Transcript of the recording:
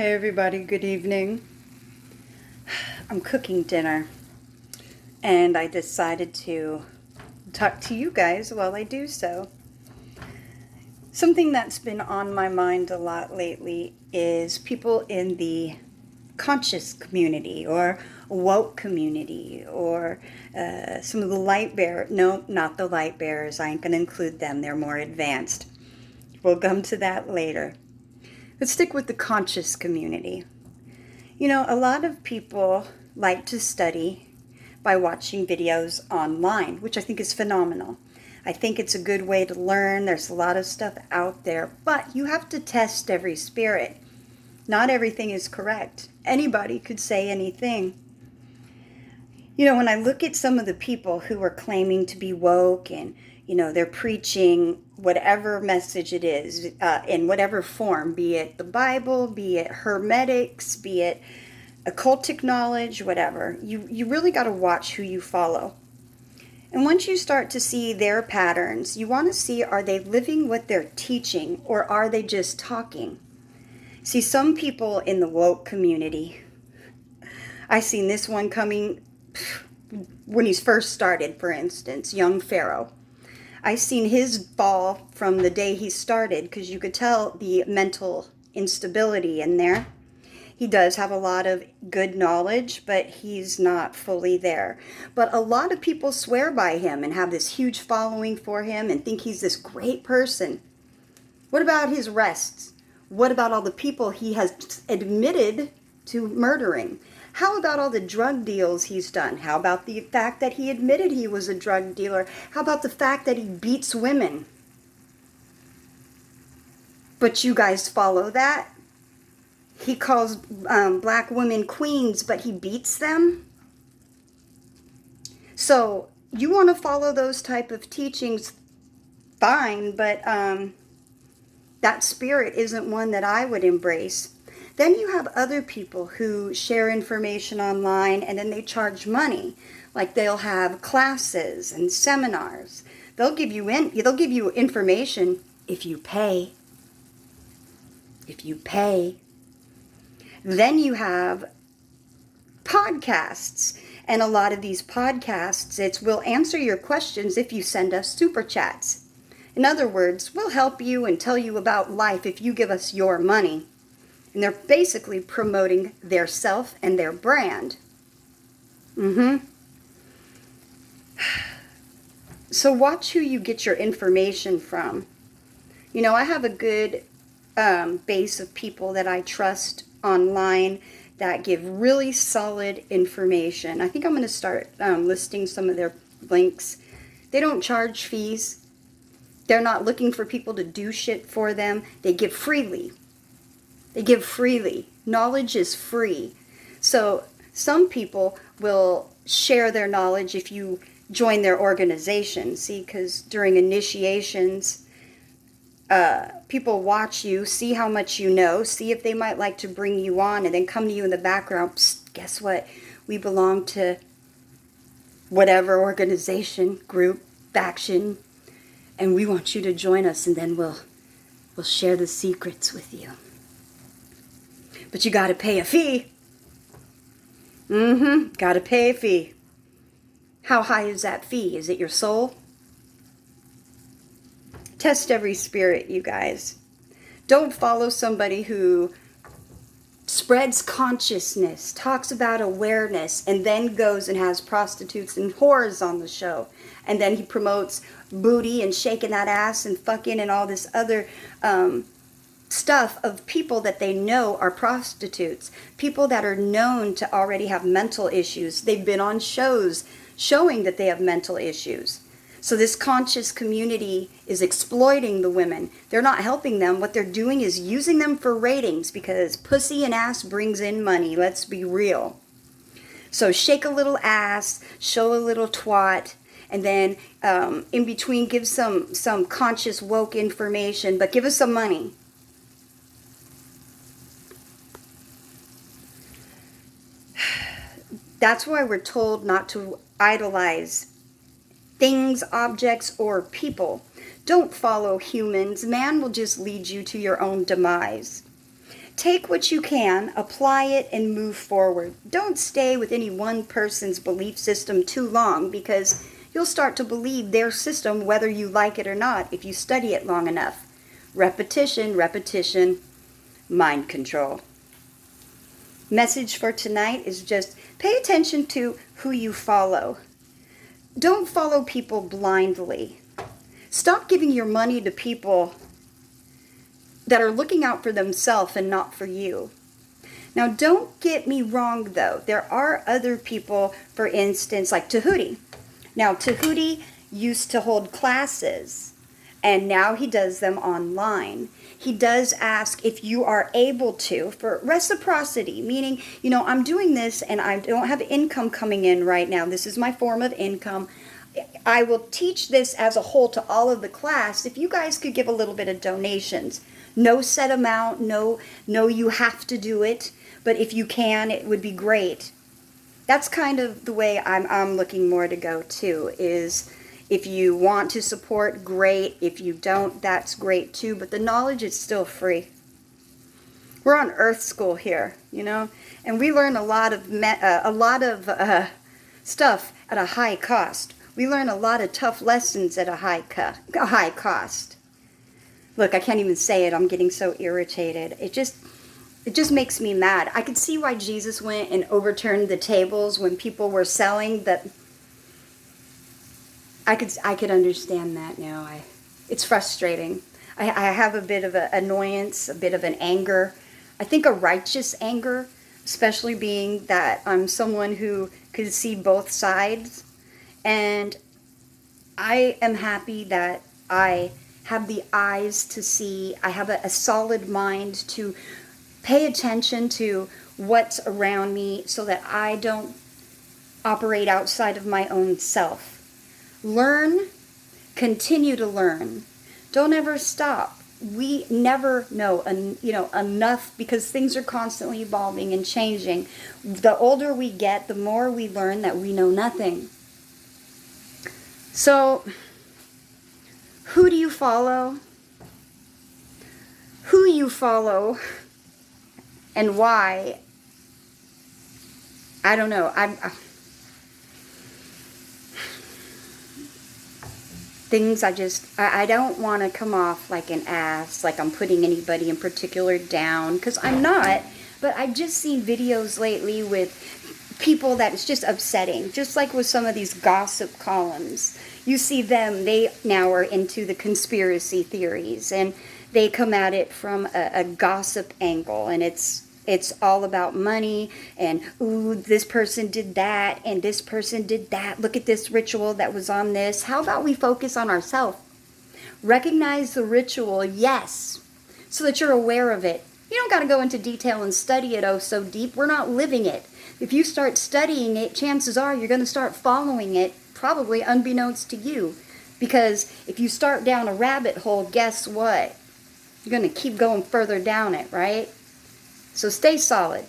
Hey everybody, good evening. I'm cooking dinner and I decided to talk to you guys while I do so. Something that's been on my mind a lot lately is people in the conscious community or woke community or some of the light bearers. No, not the light bearers. I ain't going to include them. They're more advanced. We'll come to that later. Let's stick with the conscious community. You know, a lot of people like to study by watching videos online, which I think is phenomenal. I think it's a good way to learn. There's a lot of stuff out there, but you have to test every spirit. Not everything is correct. Anybody could say anything. You know, when I look at some of the people who are claiming to be woke and, they're preaching whatever message it is in whatever form, be it the Bible, be it hermetics, be it occultic knowledge, whatever, you really got to watch who you follow. And once you start to see their patterns, you want to see, are they living what they're teaching or are they just talking? See, some people in the woke community, I seen this one coming when he's first started, for instance, young Pharaoh. I seen his fall from the day he started because you could tell the mental instability in there. He does have a lot of good knowledge, but he's not fully there. But a lot of people swear by him and have this huge following for him and think he's this great person. What about his arrests? What about all the people he has admitted to murdering? How about all the drug deals he's done? How about the fact that he admitted he was a drug dealer? How about the fact that he beats women? But you guys follow that? He calls black women queens, but he beats them? So you want to follow those type of teachings, fine, but that spirit isn't one that I would embrace. Then you have other people who share information online and then they charge money. Like they'll have classes and seminars. They'll give you information if you pay. If you pay. Then you have podcasts. And a lot of these podcasts, we'll answer your questions if you send us super chats. In other words, we'll help you and tell you about life if you give us your money. And they're basically promoting their self and their brand. So watch who you get your information from. You know, I have a good base of people that I trust online that give really solid information. I think I'm going to start listing some of their links. They don't charge fees. They're not looking for people to do shit for them. They give freely. They give freely. Knowledge is free. So some people will share their knowledge if you join their organization. See, because during initiations, people watch you, see how much you know, see if they might like to bring you on, and then come to you in the background. Psst, guess what? We belong to whatever organization, group, faction, and we want you to join us, and then we'll share the secrets with you. But you got to pay a fee. Got to pay a fee. How high is that fee? Is it your soul? Test every spirit, you guys. Don't follow somebody who spreads consciousness, talks about awareness, and then goes and has prostitutes and whores on the show. And then he promotes booty and shaking that ass and fucking and all this other stuff of people that they know are prostitutes. People that are known to already have mental issues. They've been on shows showing that they have mental issues. So this conscious community is exploiting the women. They're not helping them. What they're doing is using them for ratings because pussy and ass brings in money. Let's be real. So shake a little ass, show a little twat, and then in between give some conscious woke information, but give us some money. That's why we're told not to idolize things, objects, or people. Don't follow humans. Man will just lead you to your own demise. Take what you can, apply it, and move forward. Don't stay with any one person's belief system too long, because you'll start to believe their system whether you like it or not if you study it long enough. Repetition, repetition, mind control. Message for tonight is just pay attention to who you follow. Don't follow people blindly. Stop giving your money to people that are looking out for themselves and not for you. Now, don't get me wrong, though. There are other people, for instance, like Tahuti. Now, Tahuti used to hold classes, and now he does them online. He does ask if you are able to, for reciprocity, meaning, I'm doing this and I don't have income coming in right now. This is my form of income. I will teach this as a whole to all of the class. If you guys could give a little bit of donations. No set amount, no you have to do it, but if you can, it would be great. That's kind of the way I'm looking more to go too, is if you want to support, great. If you don't, that's great too, but the knowledge is still free. We're on Earth School here, and we learn a lot of stuff at a high cost. We learn a lot of tough lessons at a high cost. Look, I can't even say it. I'm getting so irritated. It just makes me mad. I could see why Jesus went and overturned the tables when people were selling that. I could understand that now. It's frustrating. I have a bit of an annoyance, a bit of an anger. I think a righteous anger, especially being that I'm someone who could see both sides. And I am happy that I have the eyes to see. I have a solid mind to pay attention to what's around me so that I don't operate outside of my own self. Learn, continue to learn. Don't ever stop. We never know, enough, because things are constantly evolving and changing. The older we get, the more we learn that we know nothing. So, who do you follow? Who you follow and why? I don't know. I don't want to come off like an ass, like I'm putting anybody in particular down, because I'm not. But I've just seen videos lately with people that it's just upsetting, just like with some of these gossip columns. You see them, they now are into the conspiracy theories, and they come at it from a gossip angle, and it's all about money, and ooh, this person did that, and this person did that. Look at this ritual that was on this. How about we focus on ourselves? Recognize the ritual, yes, so that you're aware of it. You don't got to go into detail and study it so deep. We're not living it. If you start studying it, chances are you're going to start following it, probably unbeknownst to you. Because if you start down a rabbit hole, guess what? You're going to keep going further down it, right? So stay solid.